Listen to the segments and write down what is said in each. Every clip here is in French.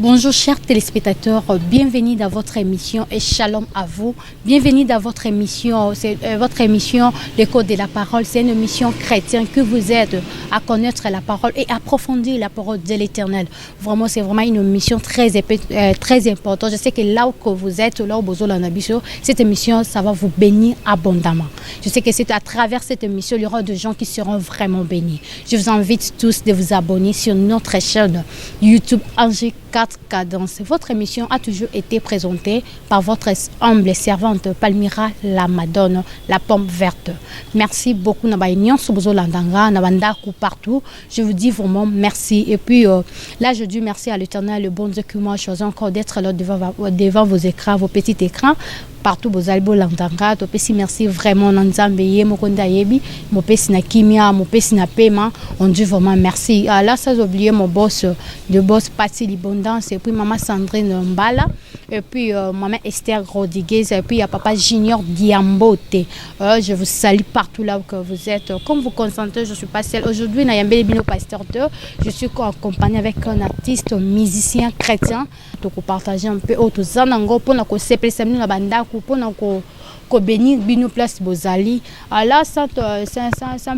Bonjour chers téléspectateurs, bienvenue dans votre émission et shalom à vous. Bienvenue dans votre émission, c'est votre émission L'écho de la parole. C'est une émission chrétienne que vous aide à connaître la parole et approfondir la parole de l'Éternel. Vraiment, c'est vraiment une émission très importante. Je sais que là où vous êtes, là où vous êtes, cette émission, ça va vous bénir abondamment. Je sais que c'est à travers cette émission, il y aura des gens qui seront vraiment bénis. Je vous invite tous de vous abonner sur notre chaîne YouTube Angers 4 Cadences. Votre émission a toujours été présentée par votre humble servante Palmira la Madone, la pomme verte. Merci beaucoup partout. Je vous dis vraiment merci. Et puis là, je dis merci à l'Éternel, le bon Dieu qui m'a choisi encore d'être là devant vos écrans, vos petits écrans. Partout vos albums l'entendra, merci vraiment Nanzambeye, Mokonda Yebi, mon pesi na kimia, mon pesi na paiement, on dit vraiment merci. Là, sans oublier mon boss, le boss Patti Libondance, et puis maman Sandrine Mbala, et puis maman Esther Rodriguez, et puis il y a papa Junior Diambote. Je vous salue partout là où que vous êtes. Comme vous consentez, je ne suis pas seule. Aujourd'hui, Nayambé Pasteur 2, je suis accompagnée avec un artiste, un musicien chrétien, donc pour partager un peu autour Zanango, pour nous séparer la banda. Pour nous bénir bino place bozali. Là sans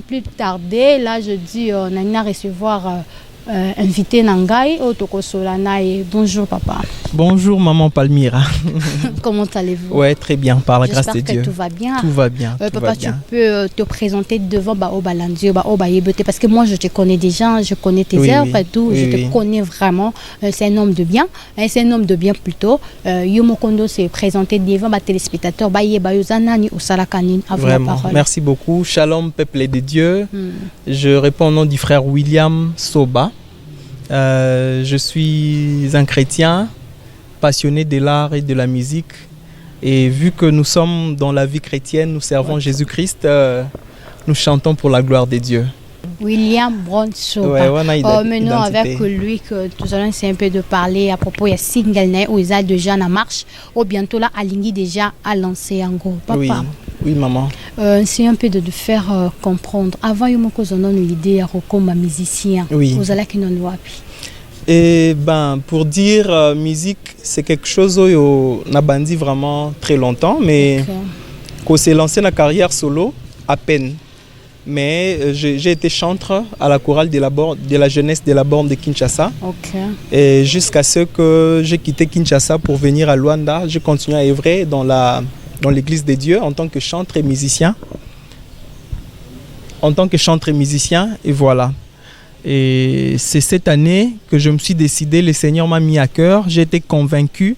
plus tarder, là je dis on a recevoir invité Nangai Otoko Solanae. Bonjour papa. Bonjour maman Palmira. Comment allez-vous? Ouais, très bien, par la grâce de Dieu. Tout va bien. Tout va bien. Papa, tu peux te présenter devant Baobalandio, Baobayebete, parce que moi je te connais déjà, je connais tes œuvres et tout, je te connais vraiment. C'est un homme de bien, c'est un homme de bien plutôt. Yomokondo s'est présenté devant les téléspectateurs, Bayebayozanani ou Salakanin. Vraiment, merci beaucoup. Shalom, peuple de Dieu. Je réponds au nom du frère William Soba. Je suis un chrétien passionné de l'art et de la musique, et vu que nous sommes dans la vie chrétienne, nous servons Jésus-Christ, nous chantons pour la gloire de Dieu. William Bronson. Maintenant avec lui que tout à l'heure c'est un peu de parler à propos il y a single où ils ont déjà en marche, ou bientôt là Alingui déjà a lancé en gros. Papa. Oui maman. C'est un peu de faire comprendre. Avant il m'a donné une idée à comme musicien. Vous allez qui nous wapi. Et ben pour dire musique c'est quelque chose où on a bandi vraiment très longtemps, mais quand s'est lancé la carrière solo à peine. Mais j'ai été chanteur à la chorale de la jeunesse de la borne de Kinshasa. Et jusqu'à ce que j'ai quitté Kinshasa pour venir à Luanda, j'ai continué à œuvrer dans l'église de Dieu en tant que chanteur et musicien. Et voilà. Et c'est cette année que je me suis décidé, le Seigneur m'a mis à cœur. J'ai été convaincu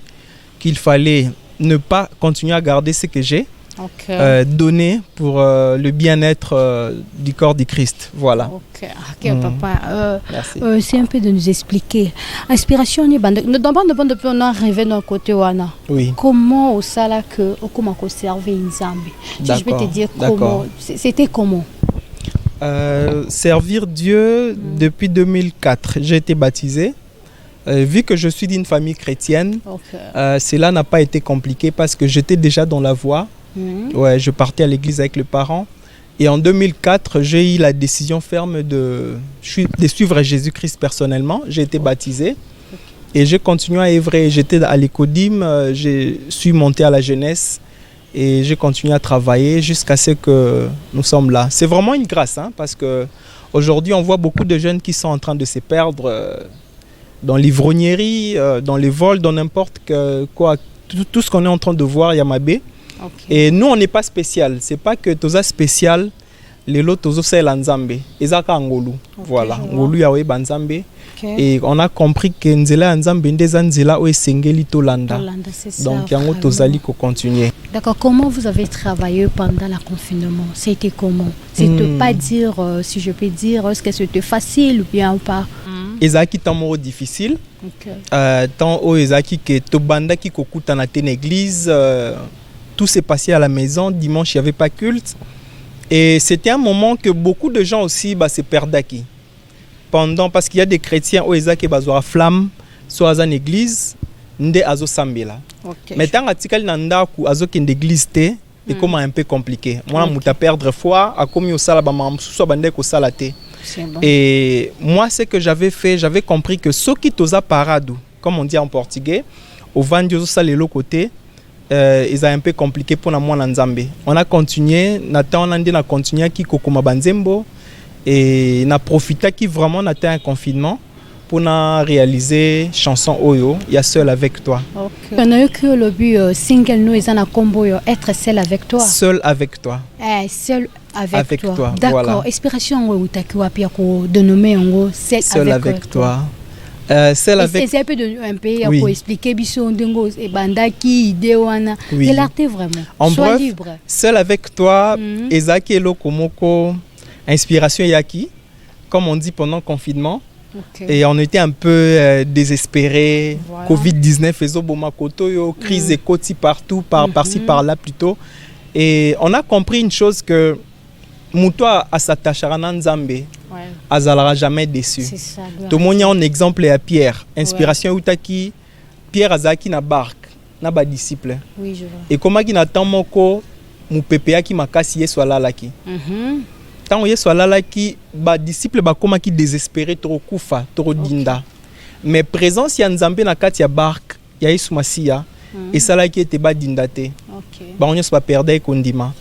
qu'il fallait ne pas continuer à garder ce que j'ai. Donner pour le bien-être du corps du Christ. Voilà. Papa. C'est un peu de nous expliquer. Inspiration, on a rêvé d'un côté. Comment au sala que comment servir une Zambie? Je peux te dire comment. C'était comment? Servir Dieu depuis 2004. J'ai été baptisé. Vu que je suis d'une famille chrétienne, cela n'a pas été compliqué parce que j'étais déjà dans la voie. Je partais à l'église avec les parents. Et en 2004, j'ai eu la décision ferme de suivre Jésus-Christ personnellement. J'ai été baptisé et j'ai continué à œuvrer. J'étais à l'Écodim, je suis monté à la jeunesse et j'ai continué à travailler jusqu'à ce que nous sommes là. C'est vraiment une grâce, parce qu'aujourd'hui, on voit beaucoup de jeunes qui sont en train de se perdre dans l'ivrognerie, dans les vols, dans n'importe quoi. Tout ce qu'on est en train de voir, Yamabé. Et nous, on n'est pas spécial. C'est pas que toza spécial. Les lots tozo c'est l'anzambe. Ezaka ngolu. Voilà. Ngolu yawe banzambe. Et on a compris que nzela anzambe ndeza nzela o esengeli tolanda. Donc yango tozali ko continuer. D'accord. Comment vous avez travaillé pendant le confinement? C'était comment? C'était pas dire, si je peux dire, est-ce que c'était facile ou bien pas? Ezaki tant difficile. Tant o ezaki que tobanda ki kokuta na ten église. Tout s'est passé à la maison. Dimanche, il n'y avait pas culte. Et c'était un moment que beaucoup de gens aussi se perdaient. Parce qu'il y a des chrétiens où ils ont flamme, soit dans l'église, nde azo sambela. Mais tant que nanda ku azo ken d'église té, et comment un peu compliqué. Moi, je perdre foi, à comme yo sala ba mam so bande ko salate. Et moi, ce que j'avais fait, j'avais compris que ce qui toza parado, comme on dit en portugais. Au Vandiozo, ça, les côté, ils ont un peu compliqué pour moi en Nzambe. On a continué, on a continué qui Kokoma Banzembo et on a profité qui vraiment on a un confinement pour réaliser chanson Oyo, il y a Seul avec toi. On a eu que le but single nous ils en combo être seul avec toi. Seul avec toi. Seul avec toi. D'accord. Voilà. Inspiration ou takiwapi ko de nommer en seul avec toi. Celle avec c'est un peu pour expliquer biso ndingo et bandaki idée wana de l'art vraiment. En sois bref, libre. Seul avec toi, Ezaki Lokomoko, inspiration yaki, comme on dit pendant le confinement. Et on était un peu désespérés. Voilà. Covid-19, Ezobomakoto, crise écoti partout, par-ci, par-là plutôt. Et on a compris une chose que Moutoua a s'attachera à Nzambe. Azalara jamais déçu. Tout le monde a un exemple à Pierre. Inspiration Utaki, Pierre Azaki na barque, na ba disciple. Oui, je vois. Et comment qui n'attend moko, mou pépéa qui m'a cassé soit là là qui. Tant que soit là qui ba disciple ba comment qui désespéré trop kufa trop dinda mais présence ya Nzambe na kati ya barque ya Yesu Masia et ça là qui était ba dindate ba on soit perdre kondima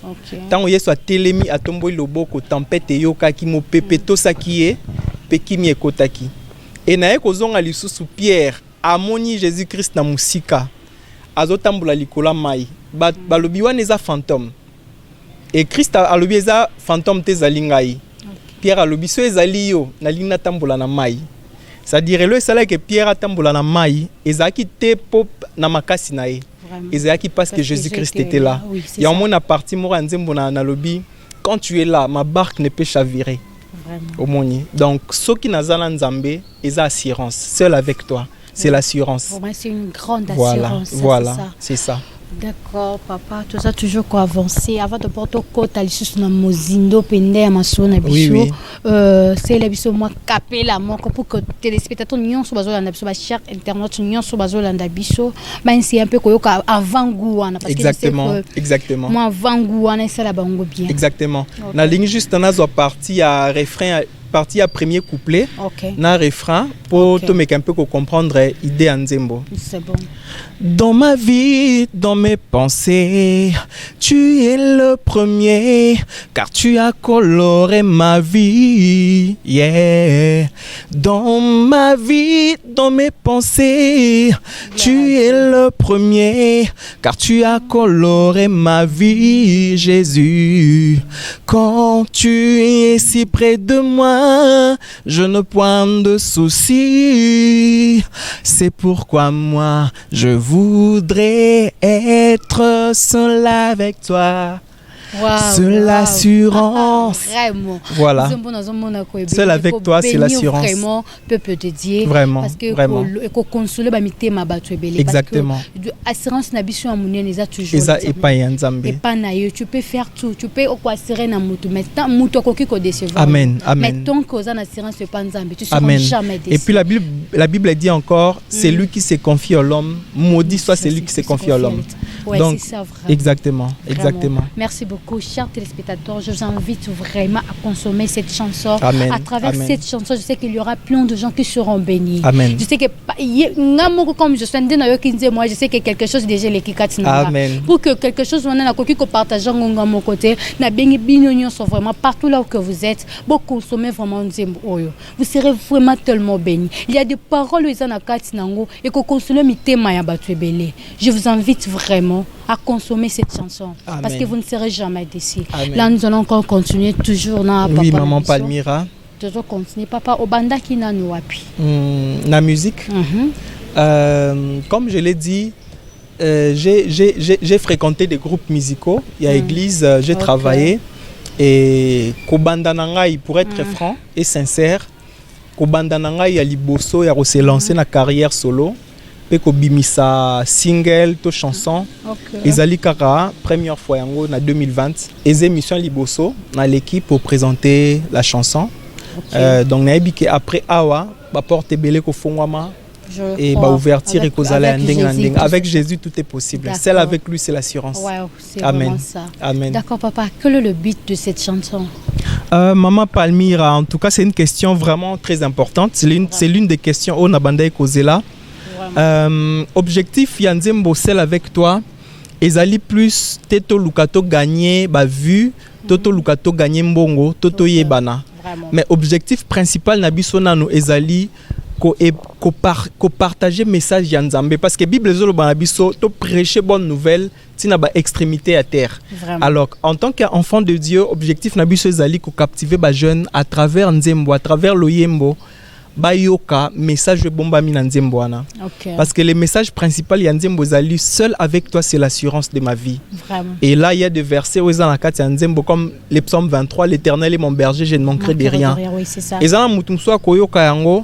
tant que soit telemi atombo loboko tempête yoka ki mo pepe to sakié pe ki mi ekotaki et na ye kozonga lisusu Pierre amoni Jésus-Christ na musika azotambula likola mai ba lobi wana eza fantôme. Et Christ a lobi eza fantôme te zalingai. Pierre a lobi so ezali yo na lina tambola na mai. C'est-à-dire le sala que Pierre a tambola na mai ezaki te pop na makasi na ye. Ezaki parce que Jésus-Christ était là. Il y a un moment parti mora nzembo na lobi quand tu es là ma barque ne peut chavirer. Au moni. Donc ce qui nazala Nzambe eza assurance seul avec toi. C'est l'assurance. Pour moi c'est une grande assurance. Voilà, c'est ça. D'accord, papa, tout ça toujours quoi avancer avant de porter côte à l'issue na mozindo pende ya masona biso. C'est la biso moi capé la mon pour que téléspectateurs nyons so bazo landa biso ba cher internet nyons so bazo landa biso. Ben c'est un peu koyoka avant gouana parce exactement. Moi avant gouana ça la bango bien. Exactement. Na ligne juste na zo partie à refrain partie à premier couplet na refrain pour te mettre un peu comprendre idée en Nzembo. C'est bon. Dans ma vie, dans mes pensées, tu es le premier, car tu as coloré ma vie. Yeah. Dans ma vie, dans mes pensées, tu es le premier, car tu as coloré ma vie, Jésus. Quand tu es si près de moi, je ne point de soucis. C'est pourquoi moi, je voudrais être seul avec toi. C'est l'assurance. Vraiment. Voilà. Seul avec toi, c'est l'assurance. Vraiment, peuple de Dieu. Vraiment. Parce que vraiment. Consoler ma exactement. Assurance n'a pas toujours. Et pas Nzambe. Et pas naïe. Tu peux faire tout. Tu peux quoi serrer na mutu. Mais tant mutu koki ko décevoir. Amen. Amen. Mais tant que ça assurance c'est pas Nzambe. Tu seras jamais déçu. Et puis la Bible dit encore, c'est lui qui se confie à l'homme. Maudit soit celui qui se confie à l'homme. Ouais, donc c'est ça, exactement. Merci beaucoup, chers téléspectateurs. Je vous invite vraiment à consommer cette chanson. Amen. À travers cette chanson, je sais qu'il y aura plein de gens qui seront bénis. Amen. Je sais que comme je suis moi, je sais que quelque chose déjà les Amen. Pour que quelque chose on a qui partage à mon côté, na béni bignonion sont vraiment partout là où que vous êtes. Vous consommez vraiment Oyo. Vous serez vraiment tellement bénis. Il y a des paroles où ils en a et que consommer mi tema ya batu belé. Je vous invite vraiment à consommer cette chanson. Amen. Parce que vous ne serez jamais déçus. Là, nous allons encore continuer toujours. Oui, maman Palmira. Toujours continuer. Papa, Obanda qui n'a nous appui. La musique. Comme je l'ai dit, j'ai fréquenté des groupes musicaux. Il y a église, j'ai travaillé. Et Kobanda Nangai, pour être franc et sincère, Kobanda Nangai, il y a Liboso, il y a se lancer na carrière solo. Peko bimisa single to chanson ezali kaka première fois yango na 2020 et émission liboso na l'équipe pour présenter la chanson donc na ebike après awa ba porte belé ko fongwama et ba ouverture et kozala ndeng avec Jésus tout est possible. Celle avec lui c'est l'assurance. C'est amen. Ça. Amen. D'accord papa, quel est le but de cette chanson? Maman Palmira, en tout cas c'est une question vraiment très importante. C'est l'une des questions au Nabanda Kozela. Objectif Yanzembo celle avec toi. Ezali plus Teto Lukato gagner ba vue, Toto Lukato gagner mbongo, Toto yebana. Mais objectif principal na biso nanu ezali ko partager message ya Nzambe parce que Bible zolo ba biso to prêcher bonne nouvelle tina ba extrémité à terre. Vraiment. Alors en tant qu'enfant de Dieu, objectif na biso ezali ko captiver ba jeune à travers Nzembo, à travers loyembo. Bayoka message bomba mina Nzembo wana. Parce que le message principal ya Nzembo ezali seul avec toi c'est l'assurance de ma vie. Vraiment. Et là il y a des versets où ils ont la Nzembo comme le psaume 23, l'Éternel est mon berger, je ne manquerai de rien. Oui, c'est ça. Et ça mutumso koyoka yango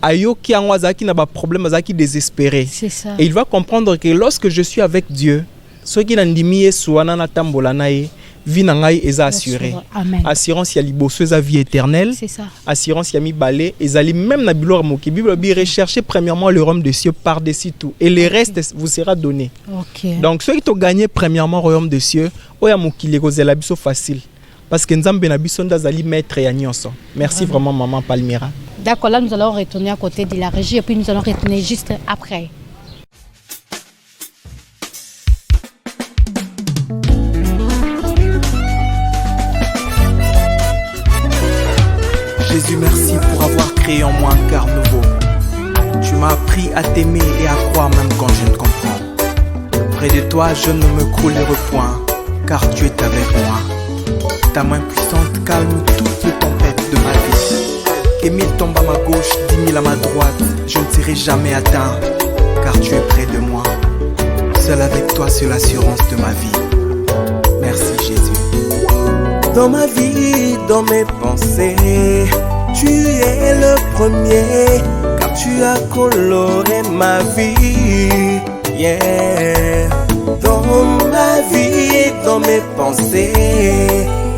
ayoki yango azaki na ba problème azaki désespéré. C'est ça. Et il va comprendre que lorsque je suis avec Dieu, ce qui nandimi Yesu wana na tambola nae vie nangai eza assurée. Assurance ya liboso eza vie éternelle. C'est ça. Assurance ya mibale ezali même na bilor moki Bible bi rechercher premièrement le royaume des cieux par-dessus tout et le reste vous sera donné. Donc ceux qui t'ont gagné premièrement le royaume des cieux oya mokili kozela biso facile parce que Nzambe na biso ndazali maître ya nyonso. Merci vraiment maman Palmira. D'accord, là nous allons retourner à côté de la régie et puis nous allons retourner juste après. Jésus, merci pour avoir créé en moi un cœur nouveau. Tu m'as appris à t'aimer et à croire même quand je ne comprends. Près de toi, je ne me croulerai point, car tu es avec moi. Ta main puissante calme toutes les tempêtes de ma vie. Que 1000 tombent à ma gauche, 10 000 à ma droite, je ne serai jamais atteint, car tu es près de moi. Seul avec toi, c'est l'assurance de ma vie. Merci Jésus. Dans ma vie, dans mes pensées, tu es le premier, car tu as coloré ma vie. Yeah. Dans ma vie, dans mes pensées,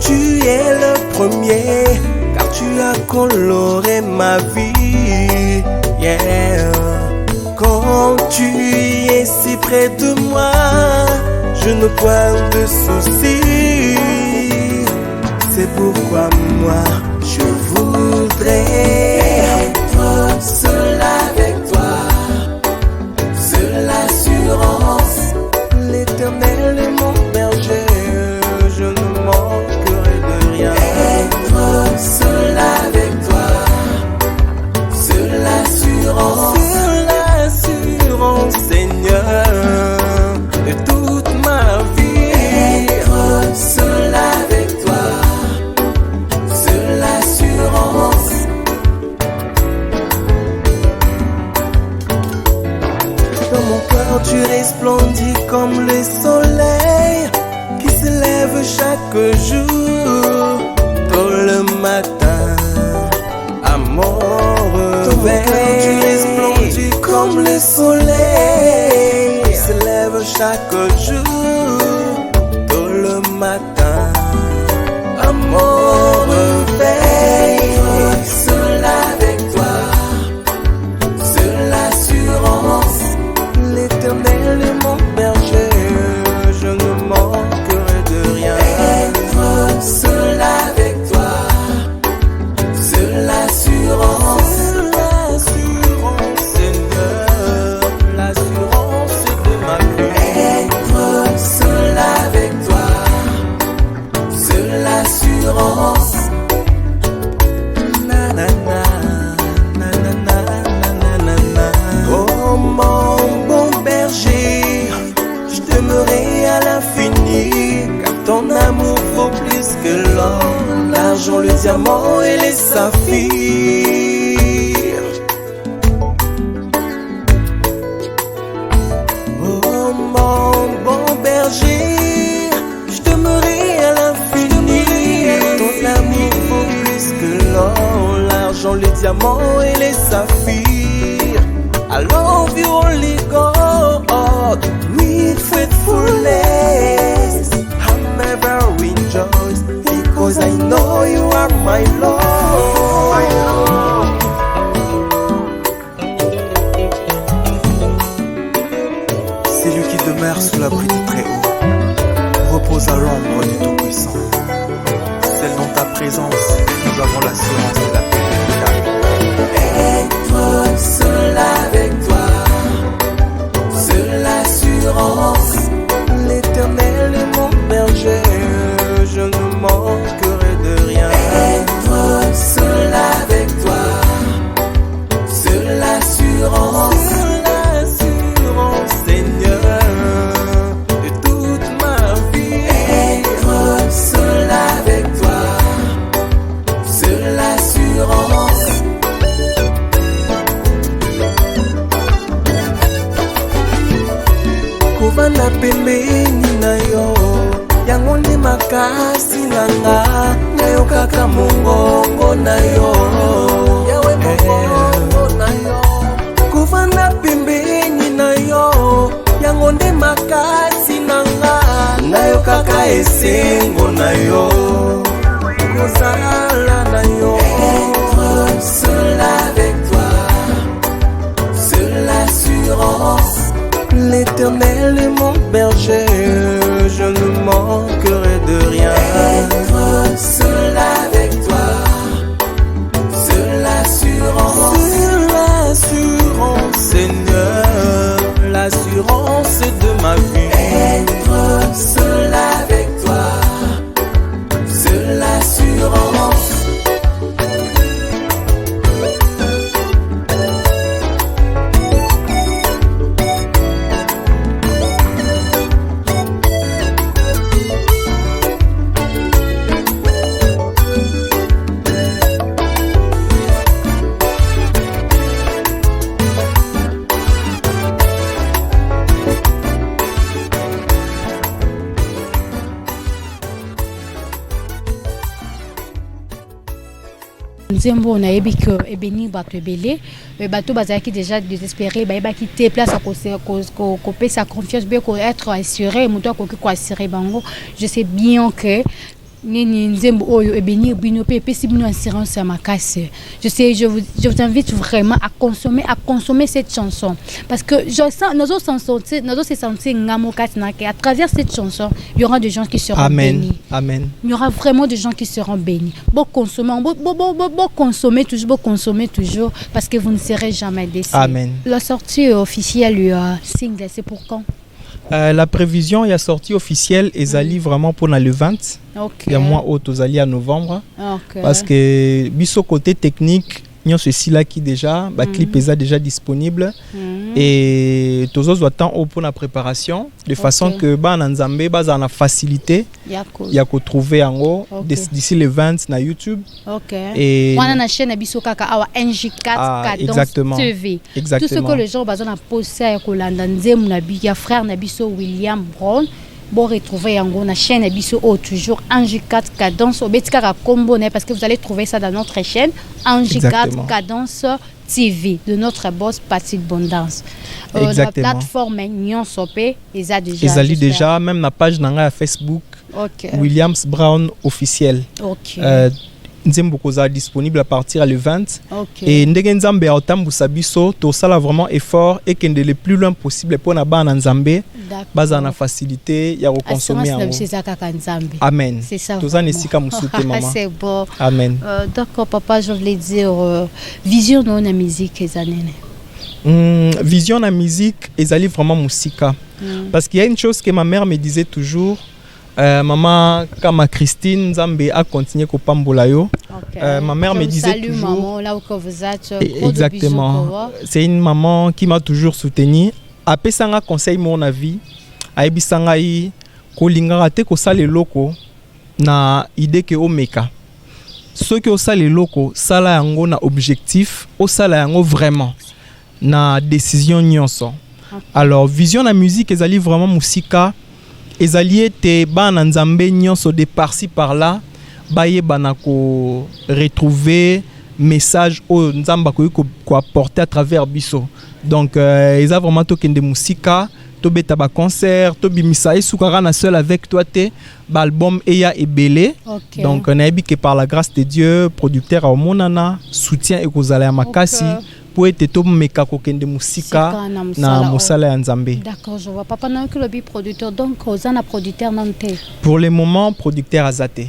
tu es le premier, car tu as coloré ma vie. Yeah. Quand tu es si près de moi, je ne point de soucis. C'est pourquoi moi je voudrais être seul avec toi, seule l'assurance. L'Éternel est mon berger, je ne manquerai de rien. Être seul avec toi, seule l'assurance, Seigneur, de toute ma vie. Être seul avec toi. Dans mon cœur tu resplendis comme le soleil qui se lève chaque jour. Tôt le matin, amoureux. Dans mon cœur tu resplendis comme le soleil qui se lève chaque jour. Tôt le matin, amoureux. Seul avec toi, seule l'assurance. L'Éternel est mon berger, je ne manquerai de rien. Être seul avec toi, seule l'assurance. Seigneur, l'assurance de ma vie. Être seul avec toi, seule l'assurance. Oh mon bon berger, je t'aimerai à l'infini, car ton amour vaut plus que l'or, l'argent, le diamant et les saphirs. Oh mon bon berger, je t'aimerai à l'infini, ton amour vaut plus que l'or, l'argent, les diamants et les saphirs. I love you only God with faithfulness. I'm ever rejoiced because I know you are my Lord. C'est lui qui demeure sous l'abri du Très-Haut, repose à l'ombre du Tout-Puissant. C'est dans ta présence que nous avons l'assurance de la paix véritable. Être seul avec toi, kovanda pembeni na yo yango nde makasi nanga nayokaka mongongo na yo yawe mongongo na yo kovanda pembeni na yo yango nde makasi nanga nayokaka esengo na yo kozala na yo être seul avec toi seule l'assurance l'Éternel est mon berger, je ne manquerai de rien. Être seul avec toi, seule l'assurance, Seigneur, l'assurance de ma vie. Être seul avec toi, seule l'assurance. Nzembo na yebi que ebeni bato ebele bato bazaki déjà désespéré ba quitter place à couper sa confiance bien ko être assuré muto ko assurer bango je sais bien que nini nzembo oyo ebeni bino pe pesi bino assurance à ma casse je sais je vous invite vraiment à consommer cette chanson parce que je sens nos se sentir ngamo katina que à travers cette chanson il y aura des gens qui seront bénis. Amen. Il y aura vraiment des gens qui seront bénis. Bon consommer toujours parce que vous ne serez jamais déçus. Amen. La sortie officielle du single, c'est pour quand? La prévision est sortie officielle et Zali vraiment pour le 20. Il y a mois haut aux alliés à novembre. Parce que biso côté technique, il y a ceci là qui déjà, le clip est déjà disponible et tous autres attendent pour la préparation de façon que Nzambe en a facilité. Il y a qu'à trouver en haut d'ici le 20 sur YouTube. Et on a une chaîne biso kaka awa NJ4 Cadence TV. Tout ce que les gens besoin de poster à Kolanda Nzem na biya frère na biso William Brown. Bon retrouver yango na chaîne biso toujours NJ4 Cadence au betika combo parce que vous allez trouver ça dans notre chaîne NJ4 Cadence TV de notre boss Patrick Bondance. La plateforme Nyon Sopé ils a déjà même la page nanga Facebook Williams Brown officiel. Nzembo koza disponible à partir le 20 et ndenge nzambe otambu sabiso to sala vraiment effort et kende le plus loin possible pour na bana nzambe baza na facilité ya consommer en amen c'est ça to za nesika musute maman c'est bon amen d'accord papa je voulais dire vision na musique ezanene vision na musique ezali vraiment musika parce qu'il y a une chose que ma mère me disait toujours maman comme Christine Nzambe a continué ko pambola yo. Ma mère me disait toujours maman là où vous êtes exactement. C'est une maman qui m'a toujours soutenu. Après ça nga conseil mon avis. Aibisanga yi ko lingara te ko sala loko na idée que omeka. Ceux qui osala loko sala yango na objectif, osala yango vraiment na décision nyonso. Alors vision na musique ezali vraiment musika. Ezali te bana nzambe nyonso de par-ci par-là baye banako retrouver message au nzamba ko apporter à travers biso donc ils a vraiment tokende musika to beta ba concert to bimisa esukara na seul avec toi te ba album eya ebele donc on a que par la grâce de Dieu producteur a monana soutien et kozala ya makasi pour être tout meka kokende musika na musala ya nzambe. D'accord, je vois papa non que le producteur donc ozana producteur nante. Pour le moment producteur azate.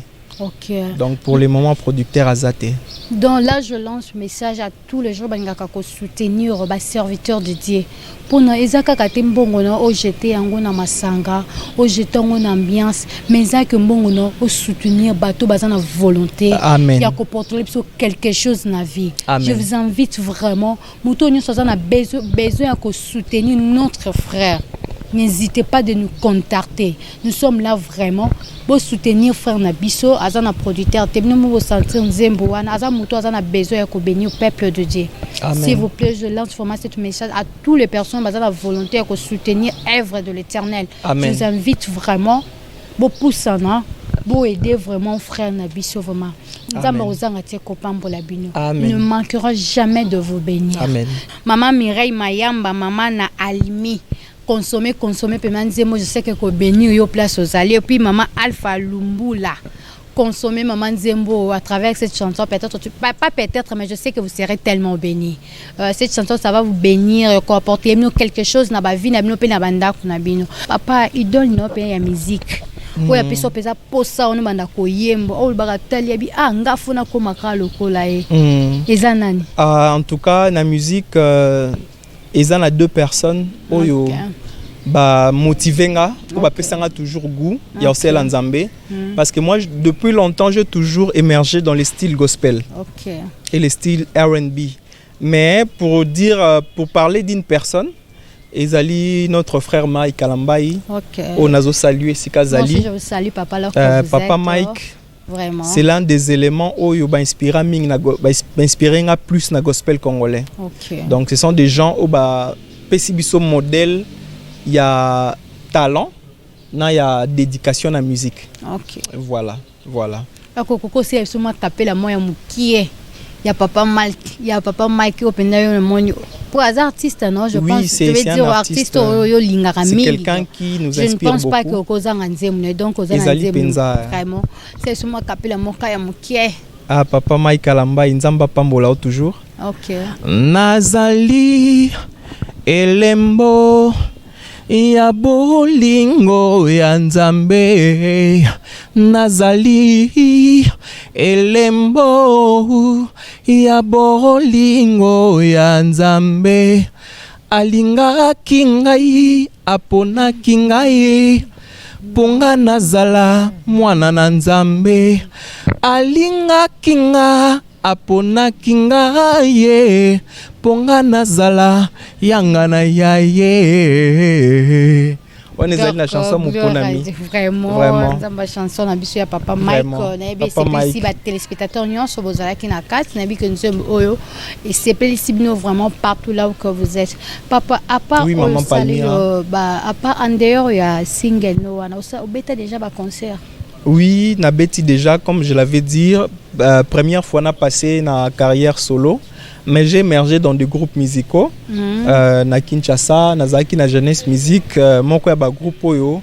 Donc pour le moment producteur azate. Donc là je lance message à tous les gens bangaka ko soutenir ba serviteurs de Dieu. Pour nous ezaka katembo na o jeter yango na masanga, o jeter yango na ambiance, mais ezaka mbongo na o soutenir bato bazana volonté. Amen. Ya ko porter quelque chose na vie. Amen. Je vous invite vraiment muto nyo sozana besoin ya ko soutenir notre frère. n'hésitez pas de nous contacter. Nous sommes là vraiment pour soutenir frère Nabiso, Azana producteur, nous vous sentir Nzemboana, Azamuto Azana besoin de bénir au peuple de Dieu. S'il vous plaît, je lance vraiment ce message à toutes les personnes qui ont la volonté de soutenir l'œuvre de l'Éternel. Je vous invite vraiment pour aider vraiment frère Nabiso vraiment. Nous ne manquerons jamais de vous bénir. Amen. Maman Mireille Mayamba, maman na Alimi. Consommer, je sais que vous bénir yo place aux alliés. Et puis maman Alpha Lumbula. Consommer maman Zembo à travers cette chanson. Peut-être, pas peut-être, mais je sais que vous serez tellement bénis. Cette chanson, ça va vous bénir, apporter quelque chose dans la vie, dans la banda. Papa, idole no pe ya musique. Oya peso pesa posa ono banda koyembo o bagatali abi ngafuna ko makalo kola e. Eza nani? En tout cas, la musique ils ont deux personnes oyo ba motivenga ou ba pesanga toujours goût ya osela nzambe parce que moi depuis longtemps j'ai toujours émergé dans les styles gospel et les styles R&B, mais pour parler d'une personne ezali notre frère Mike Kalambai on a salué Sikazali. Je vous salue papa alors papa Mike. Vraiment. C'est l'un des éléments où il va inspirer plus na gospel congolais. Donc ce sont des gens où pesibiso modèle, il y a talent, il y a dédication à la musique. Voilà. Koko c'est sûrement taper la moya mukie. Il y a papa Mike au pendant le pour les artistes, non, je pense. C'est un artiste. C'est quelqu'un qui nous inspire beaucoup. Je ne pense pas que Kozanga Nzemune, donc Kozanga Nzemune. Vraiment, c'est sûrement Kapila Moka ya Mukie. Ah, papa Mike Kalamba, Nzamba Pambola toujours. Nazali Elembo ya bolingo ya Nzambe. Nazali Elembo ya bolingo ya Nzambe. Alingaki ngai aponaki ngai ponga nazala mwana na Nzambe. Alingaki nga aponaki ngai ponga nazala yanga na yaye. On est la chanson Mukonami. Vraiment. La chanson na biso ya papa Mike. C'est ici les téléspectateurs nyons sur vos ala qui na carte na bi que nous sommes oyo et c'est pénible vraiment partout là où que vous êtes. Papa à part oui, maman à part en dehors il y a single no on a beta déjà ba concert. Oui, na beti déjà comme je l'avais dit première fois na passé na carrière solo. Mais j'ai émergé dans des groupes musicaux. Na Kinshasa, na Zaki, na Jeunesse Musique, mon quoi ba groupe oyo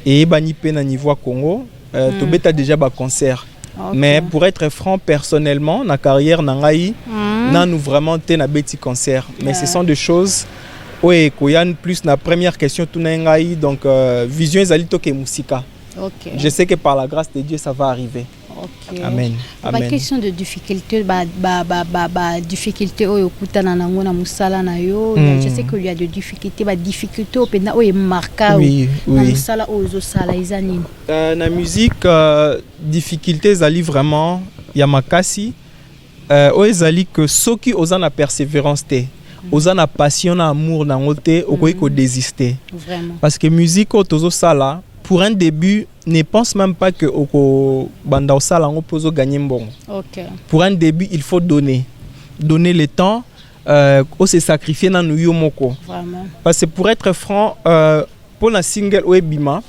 et banipe na niveau Congo. To beta déjà ba concert. Mais pour être franc personnellement, na carrière na ngai, na nous vraiment té na beti concert. Mais ce sont des choses ouais koyan plus na première question tout na ngai donc vision ezali to ke musika. Je sais que par la grâce de Dieu ça va arriver. Amen. Amen. Question de difficulté, difficulté au kutana na ngona musala na yo. Je sais qu'il y a des difficultés, difficulté au pena o marka oui. musala ozo sala izanini. Na musique difficulté zali vraiment ya makasi o ezali que soki ozana persévérance te. Ozana passion na amour na ngote okoki ko désister. Vraiment. Parce que musique ozo sala pour un début, ne pense même pas que au banda osala on peut gagner mbongo. Pour un début, il faut donner le temps, se sacrifier dans nous yomoko. Parce que pour être franc, pour la single Oebima,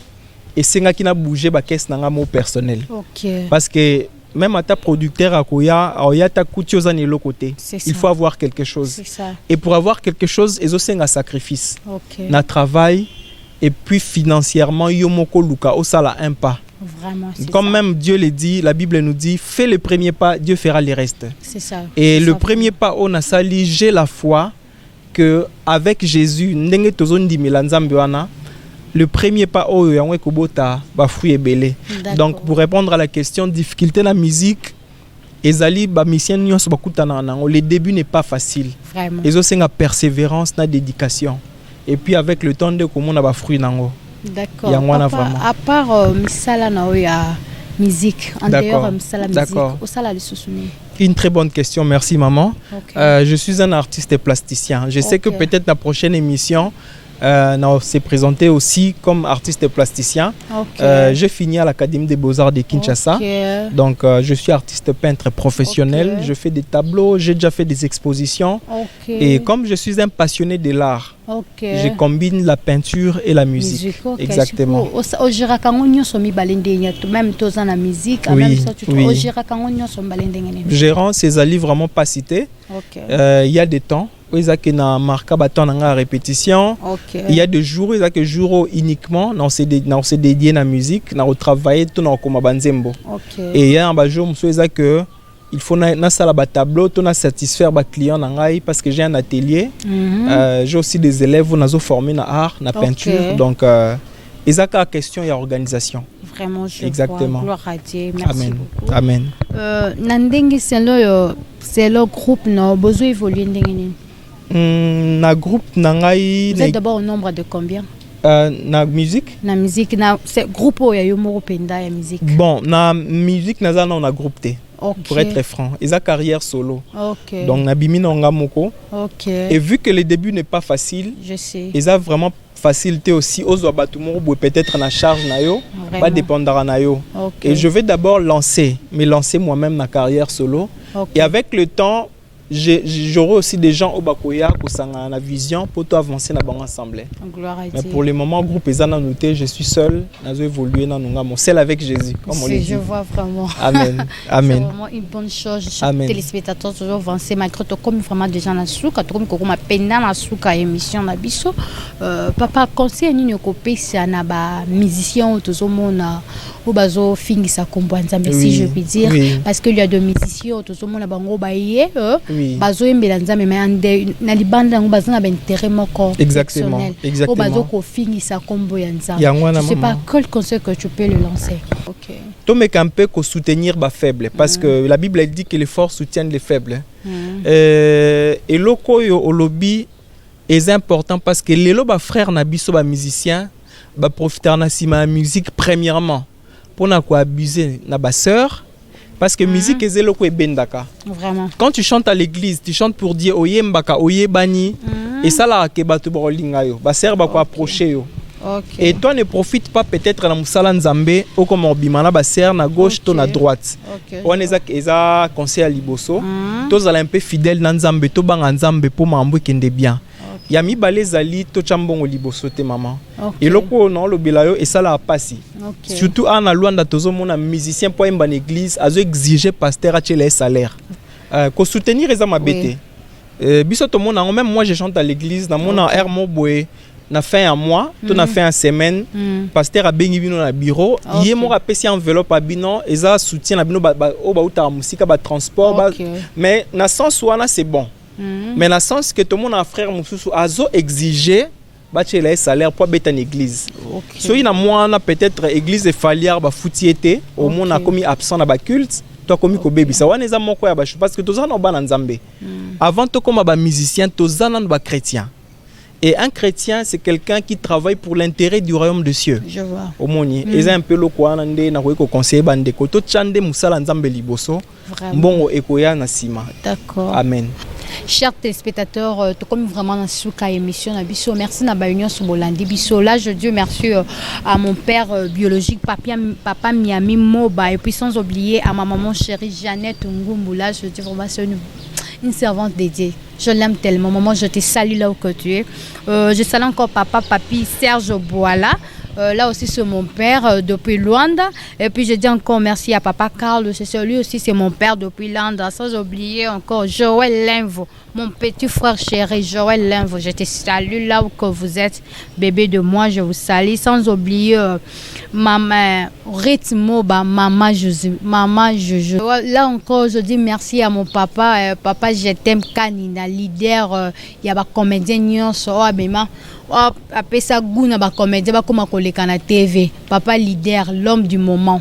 et c'est qui n'a bougé ba caisse nanga mo personnel. Parce que même à ta producteur à Koya, ta couture à l'autre côté. Il faut avoir quelque chose. Et pour avoir quelque chose, ils ont un sacrifice. Na travail. Et puis financièrement, Yomoko Luka, Osala un pas. Vraiment, comme ça. Même Dieu le dit, la Bible nous dit, fais le premier pas, Dieu fera le reste. C'est ça. Et le premier pas, on a sali, j'ai la foi que avec Jésus, le premier pas, donc pour répondre à la question, difficulté de la musique, le début n'est pas facile. Vraiment. Et aussi la persévérance, la dédication. Et puis avec le temps de comment on a fruit nango. D'accord. À part misala na oya musique, en dehors misala musique, au sala le soutenir. Une très bonne question, merci maman. Je suis un artiste plasticien. Je sais que peut-être la prochaine émission On s'est présenté aussi comme artiste plasticien. J'ai fini à l'Académie des Beaux-Arts de Kinshasa. Donc, je suis artiste peintre professionnel. Je fais des tableaux, j'ai déjà fait des expositions. Et comme je suis un passionné de l'art, je combine la peinture et la musique. Exactement. Gérant Césali vraiment pas cité. Il y a des temps. Il y a des répétition. Il y a des jours, il y a des jours uniquement dans se dédié à la musique, dans travailler tout dans comme banzembo. Et il y a un jour que il faut na sala ba tableau to na satisfaire ba client nangai parce que j'ai un atelier. J'ai aussi des élèves où nazo formé na art, na peinture. Donc il y a une question et organisation. Vraiment, je exactement. Gloire à Dieu. Merci Amen. beaucoup. Amen. Nandengi c'est le groupe no besoin évoluer ndengeni. Na groupe nangai. Vous êtes d'abord au nombre de combien? Na musique. Na musique na c'est groupe ya yomoro penda ya musique. Bon, na musique naza na groupe T. Pour être franc, ils ont carrière solo. Donc nabimi nanga moko. Et vu que le début n'est pas facile, je sais. Ils ont vraiment facilité aussi aux abatumo peut-être na charge na yo, pas dépendre na yo. Et je vais d'abord me lancer moi-même ma carrière solo. Et avec le temps, j'aurai aussi des gens au Bakoya qui sont dans la vision pour tout avancer dans la assemblée. Mais pour le moment, le groupe est noté, je suis seul, j'ai évolué dans mon seul avec Jésus. Comme on je vois vraiment. Amen. Amen. C'est vraiment une bonne chose. Chaque téléspectateur toujours avancé, malgré tout comme vraiment des gens dans souka, comme ma peine dans la souka émission na biso. Papa conseil ni copé c'est na ba musicien tout monde au bazo fingisa kombanza mais si je puis dire parce qu'il y a des musiciens tout le monde na bango baye bazo embela nzambe mais na libanda ngo bazo na intérêt moko exactement au bazo ko fingisa kombo ya nzambe je sais pas quel conseil que tu peux le lancer. To me camper ko soutenir ba faible parce que la Bible dit que les forts soutiennent les faibles. Et loko yo olobi est important parce que les loba frères na biso ba musiciens ba profiter na sima musique premièrement pour na ko abuser na ba sœur parce que musique est loko e bendaka. Vraiment. Quand tu chantes à l'église, tu chantes pour dire oye mbaka oye bani et ça là ke ba to bolinga yo ba sœur ba ko approcher yo. Et toi ne profites pas peut-être na musala nzambe ou comme obimana ba sœur na gauche to na droite. On eza conseil à liboso. Tous ala un peu fidèle na nzambe to banga nzambe pour mambo kende bien. Ya mi balezali to chambongo liboso te maman. Et loko non lo belayo et ça la passi. Surtout en Luanda tozo mona musicien pour une bonne église azo exiger pasteur a les salaire. Ko soutenir eza mabete. Biso to mona même moi je chante à l'église na mona air mo boé na fin à mois, to na fin à semaine, pasteur a bengi bino na bureau, yé mo rapesi enveloppe a bino eza soutien na bino ba o ba uta musique ba transport mais na sens wana c'est bon. Mais dans le sens que tout le monde a un frère Moussou a exigé les salaires pour être en église. So il y a moi peut-être église et falière ba foutiété au monde a commis absent dans ba culte toi commis ko baby ça wana za moko ya ba parce que tous en ba na nzambe. Avant to comme ba musicien tous en ba chrétien. Et un chrétien, c'est quelqu'un qui travaille pour l'intérêt du royaume de cieux. Je vois. Au moni. Et c'est un peu le quoi nande na ko conseiller bande ko to chande musala nzambe liboso. Mbongo ekoya na sima. D'accord. Amen. Chers téléspectateurs, tout comme vraiment dans ce cas émission, merci na ba union Sobolandi biso. Là, je dis merci à mon père biologique, papa Miami Moba, et puis sans oublier à ma maman chérie Jeannette Ngumbu. Là, je dis vraiment c'est une servante dédiée. Je l'aime tellement. Maman, je te salue là où que tu es. Je salue encore papi Serge Boala. Là aussi c'est mon père depuis Luanda. Et puis je dis encore merci à papa Carl, lui aussi c'est mon père depuis Luanda. Sans oublier encore Joël Linvo, mon petit frère chéri Joël Linvo. Je te salue là où que vous êtes, bébé de moi, je vous salue. Sans oublier maman Ritmoba, maman Jojo. Là encore je dis merci à mon papa. Papa je t'aime Kanina, leader. Il y a des comédiens qui sont après ça, TV. Papa leader, l'homme du moment.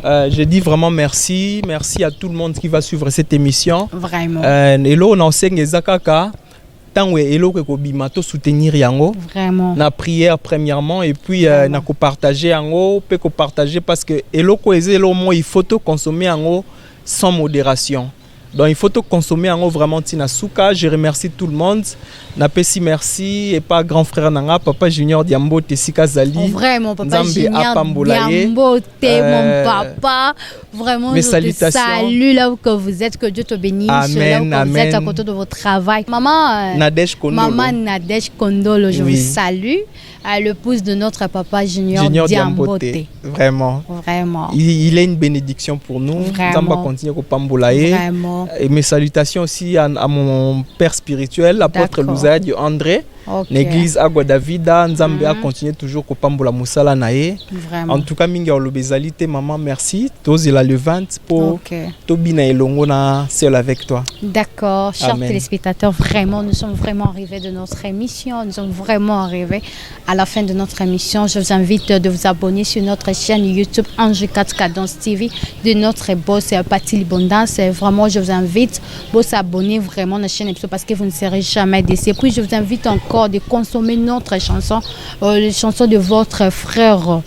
Je dis vraiment merci à tout le monde qui va suivre cette émission. Vraiment. Et là on enseigne Ezakaka tant et là que bimato soutenir yango. Vraiment. Na prière premièrement et puis na ko partager yango, peut ko partager parce que elo ko ezelo mo il faut consommer yango sans modération. Donc il faut te consommer en vraiment tina souka. Je remercie tout le monde. Napesi merci et pas grand frère nanga papa Junior Diambo Tessika Zali. Vraiment papa Junior Diambo mon papa. Vraiment mes salutations. Salut là où que vous êtes, que Dieu te bénisse. Amen, là où que vous êtes à amen. côté de votre travail. Maman Nadège Kondolo. Maman Nadège Kondolo, je Oui. vous salue. L'épouse de notre papa Junior Diambo. Vraiment. Vraiment. Il est une bénédiction pour nous. Vraiment. Zamba continue au Pambolaye. Vraiment. Et mes salutations aussi à mon père spirituel, l'apôtre Louzaï André. Okay. L'église Agua Davida, Nzambe a continué toujours au Pambola Moussala Nae. Vraiment. En tout cas, mingi olobezalité, maman, merci. Tous la levante pour Tobina et Longona, seul avec toi. D'accord, chers Amen. téléspectateurs, vraiment, nous sommes vraiment arrivés de notre émission. Nous sommes vraiment arrivés à la fin de notre émission. Je vous invite de vous abonner sur notre chaîne YouTube Ange 4 Cadence TV de notre boss Patti Libondance. Vraiment, je vous invite de vous abonner vraiment à la chaîne parce que vous ne serez jamais déçus. Puis, je vous invite encore de consommer notre chanson, les chansons de votre frère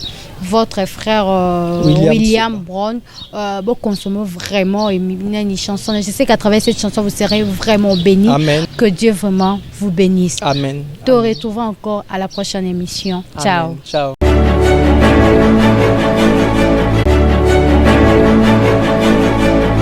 William Brown. Vous consommez vraiment une chanson. Je sais qu'à travers cette chanson, vous serez vraiment bénis. Amen. Que Dieu vraiment vous bénisse. Amen. Te retrouvons encore à la prochaine émission. Ciao. Amen. Ciao.